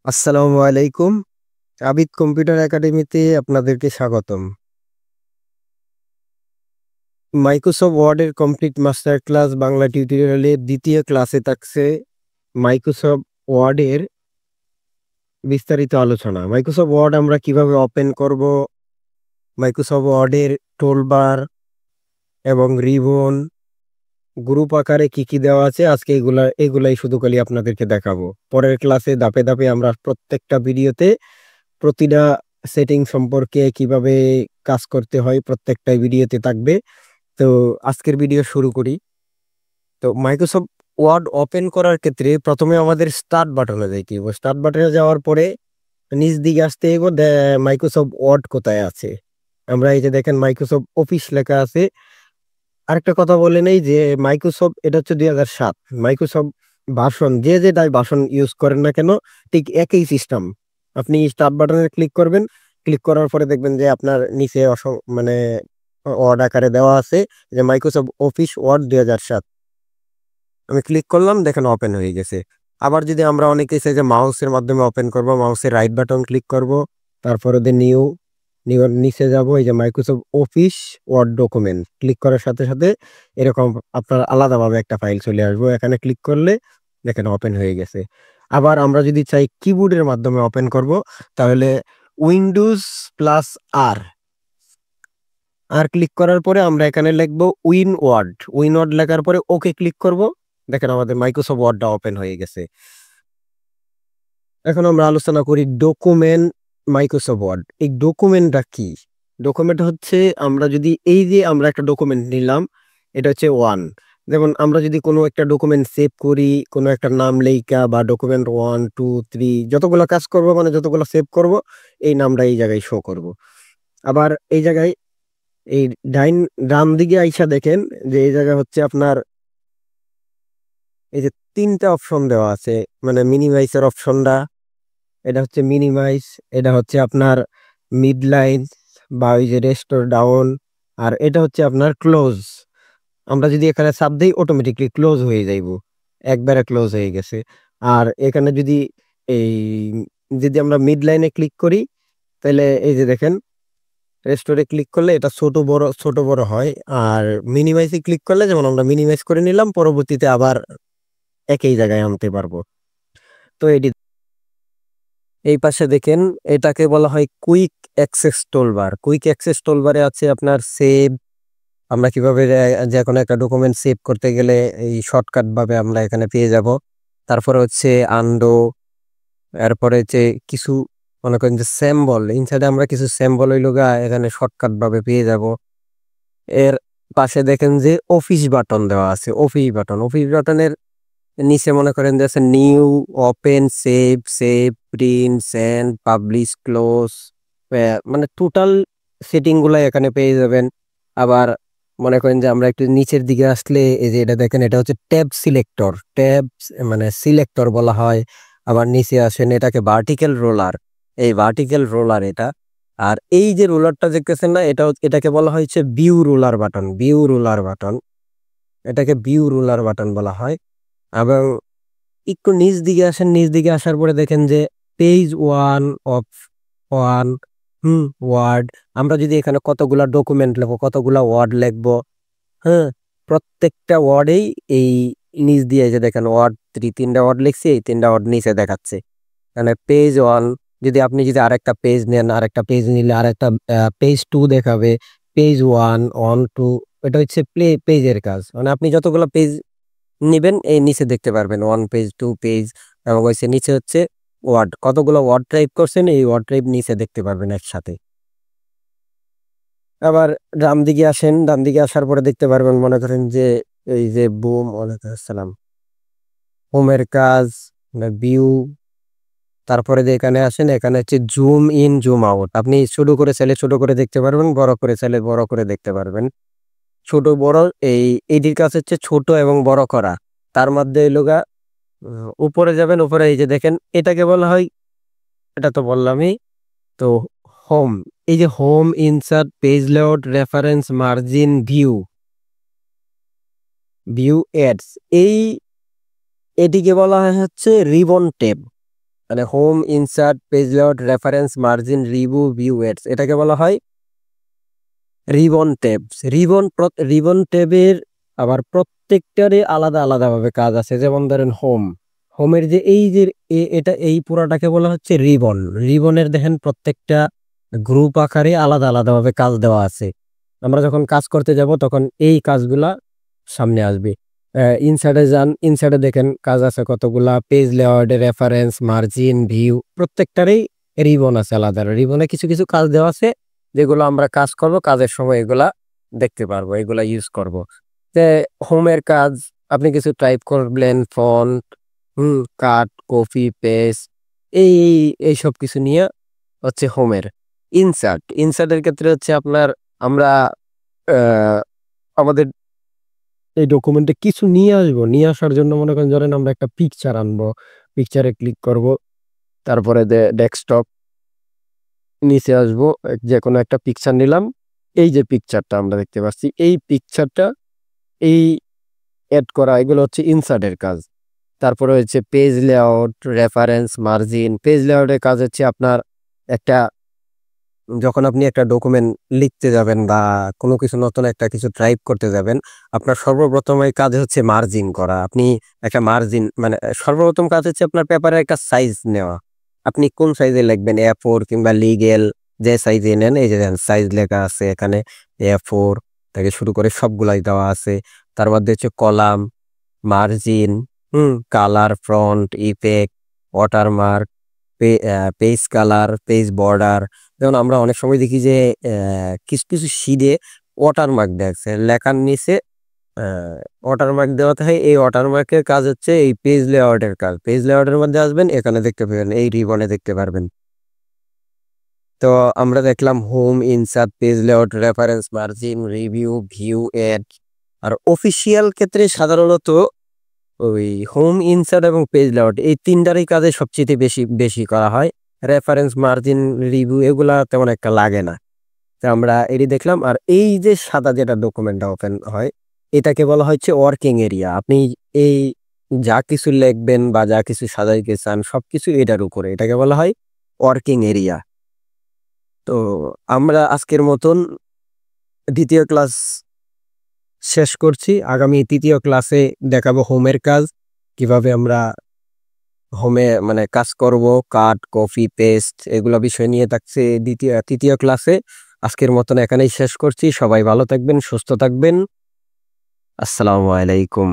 আসসালামু আলাইকুম। আবিদ কম্পিউটার একাডেমিতে আপনাদেরকে স্বাগতম। মাইক্রোসফট ওয়ার্ডের কমপ্লিট মাস্টার ক্লাস বাংলা টিউটোরিয়ালের দ্বিতীয় ক্লাসে থাকছে মাইক্রোসফট ওয়ার্ডের বিস্তারিত আলোচনা। মাইক্রোসফট ওয়ার্ড আমরা কিভাবে ওপেন করব, মাইক্রোসফট ওয়ার্ডের টুলবার এবং রিবন, গ্রুপ আকারে কি কি দেওয়া আছে, আজকে এগুলাই শুধু খালি আপনাদেরকে দেখাবো। পরের ক্লাসে ধাপে ধাপে আমরা প্রত্যেকটা ভিডিওতে প্রতিটা সেটিং সম্পর্কে কিভাবে কাজ করতে হয় প্রত্যেকটা ভিডিওতে থাকবে। তো আজকের ভিডিও শুরু করি। তো মাইক্রোসফট ওয়ার্ড ওপেন করার ক্ষেত্রে প্রথমে আমাদের স্টার্ট বাটনে যাইতে হবে। স্টার্ট বাটনে যাওয়ার পরে নিচ দিকে আসতে হবে, মাইক্রোসফট ওয়ার্ড কোথায় আছে। আমরা এই যে দেখেন মাইক্রোসফট অফিস লেখা আছে। আরেকটা কথা বলে নেই যে মাইক্রোসফট এটা হচ্ছে 2007 মাইক্রোসফট ভার্সন, যে যেটাই ভার্সন ইউজ করেন না কেন ঠিক একই সিস্টেম। আপনি স্টার্ট বাটনে ক্লিক করবেন, ক্লিক করার পরে দেখবেন যে আপনার নিচে মানে ওয়ার্ড আকারে দেওয়া আছে যে মাইক্রোসফট অফিস ওয়ার্ড 2007। আমি ক্লিক করলাম, দেখেন ওপেন হয়ে গেছে। আবার যদি আমরা অনেকে চাই যে মাউসের মাধ্যমে ওপেন করব, মাউসের রাইট বাটন ক্লিক করব, তারপরে নিউ নিউ নিচে যাব, এই যে Microsoft Office Word document click করার সাথে সাথে এরকম আপনার আলাদাভাবে একটা ফাইল চলে আসবো। এখানে ক্লিক করলে দেখেন ওপেন হয়ে গেছে। আবার আমরা যদি চাই কিবোর্ডের মাধ্যমে ওপেন করব, তাহলে উইন্ডোজ প্লাস আর আর ক্লিক করার পরে আমরা এখানে লিখবো উইন ওয়ার্ড লেখার পরে ওকে ক্লিক করব। দেখেন আমাদের মাইক্রোসফট ওয়ার্ডটা ওপেন হয়ে গেছে। এখন আমরা আলোচনা করি ডকুমেন্ট। মাইক্রোসফট ওয়ার্ড, এই ডকুমেন্টটা কি? ডকুমেন্ট হচ্ছে আমরা যদি এই যে আমরা একটা ডকুমেন্ট নিলাম, এটা হচ্ছে ওয়ান। যেমন আমরা যদি কোনো একটা ডকুমেন্ট সেভ করি, কোনো একটা নাম লেখা বা ডকুমেন্ট 1 2 3 যতগুলো কাজ করব, মানে যতগুলো সেভ করব, এই নামটা এই জায়গায় শো করব। আবার এই জায়গায় এই ডান দিকে আইসা দেখেন যে এই জায়গা হচ্ছে আপনার এই যে তিনটা অপশন দেওয়া আছে, মানে মিনিমাইজের অপশনটা, এটা হচ্ছে মিনিমাইজ, এটা হচ্ছে আপনার মিড লাইন বা ওই যে রেস্টোর ডাউন, আর এটা হচ্ছে আপনার ক্লোজ। আমরা যদি এখানে চাপ দিই অটোমেটিকলি ক্লোজ হয়ে যাইব, একবারে ক্লোজ হয়ে গেছে। আর এখানে এই যদি আমরা মিড লাইনে ক্লিক করি, তাহলে এই যে দেখেন রেস্টোরে ক্লিক করলে এটা ছোট বড় হয়। আর মিনিমাইজে ক্লিক করলে যেমন আমরা মিনিমাইজ করে নিলাম, পরবর্তীতে আবার একই জায়গায় আনতে পারবো। তো এটি এই পাশে দেখেন, এটাকে বলা হয় quick access toolbar. Quick access টুলবারে আছে আপনার সেভ, আমরা কিভাবে যে কোনো একটা ডকুমেন্ট সেভ করতে গেলে এই শর্টকাট ভাবে আমরা এখানে পেয়ে যাব। তারপরে হচ্ছে আন্ডো, এরপরে হচ্ছে কিছু মনে করেন যে স্যাম্বল, ইনসাইডে আমরা কিছু স্যাম্বল হইল গা এখানে শর্টকাট ভাবে পেয়ে যাব। এর পাশে দেখেন যে অফিস বাটন দেওয়া আছে। অফিস বাটনের নিচে মনে করেন যে আছে new, open, save, print, send, publish, close, মানে টোটাল সেটিং গুলা এখানে পেয়ে যাবেন। আবার মনে করেন যে আমরা একটু নিচের দিকে আসলে এই যে এটা দেখেন, এটা হচ্ছে ট্যাব মানে সিলেক্টর বলা হয়। আবার নিচে আসেন, এটাকে ভার্টিক্যাল রোলার, এই ভার্টিক্যাল রোলার এটা। আর এই যে রোলারটা দেখতেছেন না, এটাকে বলা হয়েছে ভিউ রুলার বাটন, এটাকে ভিউ রুলার বাটন বলা হয়। এবং একটু নিচ দিকে আসেন, নিচ দিকে আসার পরে দেখেন যে পেজ অফ ওয়ান ওয়ার্ড। আমরা যদি এখানে কতগুলা ডকুমেন্ট লিখবো, কতগুলা ওয়ার্ড লিখবো, হ্যাঁ, প্রত্যেকটা ওয়ার্ডেই এই নিচ দিয়ে যে দেখেন ওয়ার্ড 3 ওয়ার্ড লিখছি, এই 3 ওয়ার্ড নিচে দেখাচ্ছে। মানে পেজ 1, যদি আরেকটা পেজ নেন, আরেকটা পেজ নিলে আরেকটা পেজ 2 দেখাবে, পেজ 1 1 2। এটা হচ্ছে পেজের কাজ, মানে আপনি যতগুলো পেজ নিবেন এই নিচে দেখতে পারবেন 1 পেজ 2 পেজ। এবং হচ্ছে নিচে হচ্ছে ওয়ার্ড, কতগুলো ওয়ার্ড টাইপ করছেন এই ওয়ার্ড টাইপ নিচে দেখতে পারবেন একসাথে। আবার ডান দিকে আসেন, ডান দিকে আসার পরে দেখতে পারবেন মনে করেন যে এই যে বুম, ওয়ালাইকুম আসসালাম, হোমের কাজ, ভিউ। তারপরে যে এখানে আসেন, এখানে হচ্ছে জুম ইন জুম আউট, আপনি ছোট করে চাইলে ছোট করে দেখতে পারবেন, বড় করে চাইলে বড় করে দেখতে পারবেন। ছোট বড় এইটির কাজ হচ্ছে ছোট এবং বড় করা। তার মধ্যে লোগা উপরে যাবেন, উপরে এই যে দেখেন এটাকে বলা হয়, এটা তো বললামই। তো হোম, এই যে home, insert, page layout, reference, margin, view ads, এটিকে বলা হয় হচ্ছে রিবন ট্যাব। মানে home, insert, page layout, reference, margin, review, view ads, এটাকে বলা হয় রিবন ট্যাবস। রিবন ট্যাবের আবার প্রত্যেকটারই আলাদা আলাদা ভাবে কাজ আছে। যেমন ধরেন হোমের যে এই যে এটা এই পুরাটাকে বলা হচ্ছে রিবন। রিবনের দেখেন প্রত্যেকটা গ্রুপ আকারে আলাদা আলাদা ভাবে কাজ দেওয়া আছে। আমরা যখন কাজ করতে যাব তখন এই কাজগুলা সামনে আসবে। ইনসার্টে যান, ইনসার্টে দেখেন কাজ আছে কতগুলা, page layout, reference, margin, view, প্রত্যেকটারই রিবন আছে আলাদা। রিবনে কিছু কিছু কাজ দেওয়া আছে যেগুলো আমরা কাজ করব, কাজের সময় এগুলা দেখতে পারবো, এগুলা ইউজ করব। যে হোমের কাজ, আপনি কিছু টাইপ করলেন, ফন্ট, কাট, কপি, পেস্ট, এই এই সব কিছু নিয়ে হচ্ছে হোমের। ইনসার্টের ক্ষেত্রে হচ্ছে আপনার আমরা আহ, আমাদের এই ডকুমেন্টে কিছু নিয়ে আসবো, নিয়ে আসার জন্য মনে করেন ধরেন আমরা একটা পিকচার আনবো, পিকচারে ক্লিক করব, তারপরে ডেস্কটপ, নিচে আসবো, যে কোনো একটা পিকচার নিলাম। এই যে পিকচারটা আমরা দেখতে পাচ্ছি, এই পিকচারটা এই এড করা, এগুলো হচ্ছে ইনসার্টের কাজ। তারপরে হচ্ছে page layout, reference, margin. Page লেআউটের কাজ হচ্ছে আপনার একটা, যখন আপনি একটা ডকুমেন্ট লিখতে যাবেন বা কোনো কিছু নতুন একটা কিছু টাইপ করতে যাবেন, আপনার সর্বপ্রথম এই কাজ হচ্ছে মার্জিন করা। আপনি একটা মার্জিন মানে সর্বপ্রথম কাজ হচ্ছে আপনার পেপারের একটা সাইজ নেওয়া। আপনি কোন সাইজে লিখবেন, A4 কিংবা লিগেল, যে সাইজে নেন, এই যে সাইজ লেখা আছে এখানে, A4 থেকে শুরু করে সবগুলাই দেওয়া আছে। তার মধ্যে হচ্ছে column, margin, colour, front, effect, watermark, page colour, page border. যেমন আমরা অনেক সময় দেখি যে কিছু কিছু শিটে ওয়াটারমার্ক দেখছে লেখার নিচে, ওয়াটারমার্ক দেওয়াতে হয়। এই ওয়াটারমার্কের কাজ হচ্ছে এই পেজ লেআউটের কাজ। পেজ লেআউটের মধ্যে আসবেন, এখানে দেখতে পাবেন, এই রিবনে দেখতে পারবেন। তো আমরা দেখলাম home, insert, page layout, reference, margin, review, view, add. আর অফিসিয়াল ক্ষেত্রে সাধারণত ওই হোম, ইনসার্ট এবং পেজ লেআউট এই তিনটারই কাজে সবচেয়ে বেশি বেশি করা হয়। রেফারেন্স, মার্জিন, রিভিউ এগুলা তেমন একটা লাগে না। তো আমরা এটি দেখলাম। আর এই যে সাদা যেটা ডকুমেন্টটা ওপেন হয়, এটাকে বলা হচ্ছে ওয়ার্কিং এরিয়া। আপনি এই যা কিছু লিখবেন বা যা কিছু সাজাইতে চান সবকিছু এটার উপরে, এটাকে বলা হয় ওয়ার্কিং এরিয়া। তো আমরা আজকের মতন দ্বিতীয় ক্লাস শেষ করছি। আগামী তৃতীয় ক্লাসে দেখাবো হোমের কাজ, কিভাবে আমরা হোমে মানে কাজ করব, কাট, কপি, পেস্ট এগুলো বিষয় নিয়ে থাকছে তৃতীয় ক্লাসে। আজকের মতন এখানেই শেষ করছি। সবাই ভালো থাকবেন, সুস্থ থাকবেন। আসসালামু আলাইকুম।